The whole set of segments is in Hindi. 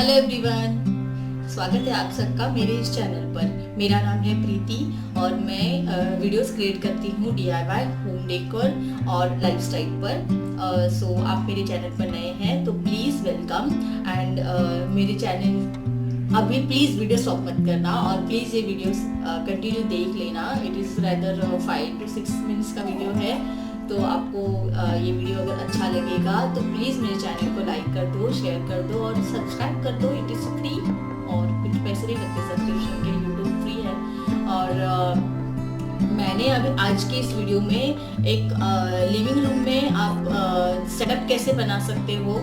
हेलो एवरीवन, स्वागत है आप सबका मेरे इस चैनल पर। मेरा नाम है प्रीति और मैं वीडियोस क्रिएट करती हूँ DIY, होम डेकोर और लाइफस्टाइल पर। सो आप मेरे चैनल पर नए हैं तो प्लीज़ वेलकम एंड मेरे चैनल अभी प्लीज़ वीडियो स्टॉप मत करना और प्लीज़ ये वीडियोस कंटिन्यू देख लेना। It is rather 5 to 6 minutes का वीडियो है, तो आपको ये वीडियो अगर अच्छा लगेगा तो प्लीज़ मेरे चैनल को लाइक कर दो, शेयर कर दो और सब्सक्राइब कर दो। इट इज़ फ्री और कुछ पैसे नहीं लगते सब्सक्रिप्शन के, यूट्यूब फ्री है। और मैंने अभी आज के इस वीडियो में एक लिविंग रूम में आप सेटअप कैसे बना सकते हो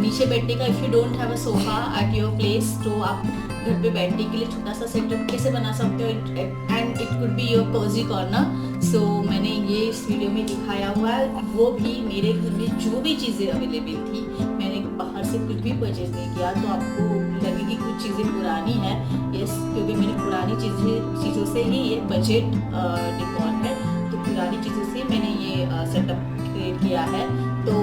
नीचे बैठने का। If you don't have a sofa at your place तो आप घर पे बैठने के लिए छोटा सा सेटअप कैसे बना सकते हो and it could be your cozy corner. So मैंने ये इस वीडियो में दिखाया हुआ है, वो भी मेरे घर में जो भी चीज़ें अवेलेबल थी, मैंने बाहर से कुछ भी परचेज नहीं किया। तो आपको लगेगी कुछ चीज़ें पुरानी हैं, यस, क्योंकि मैंने पुरानी चीज़ों से ही ये बजट डिकॉर है, तो पुरानी चीज़ों से मैंने ये सेटअप क्रिएट किया है। तो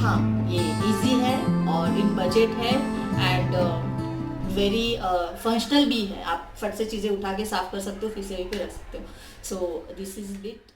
हाँ, ये इजी है और इन बजट है एंड वेरी फंक्शनल भी है। आप फट से चीज़ें उठा के साफ कर सकते हो, फिर से वहीं पे रख सकते हो। So this is it.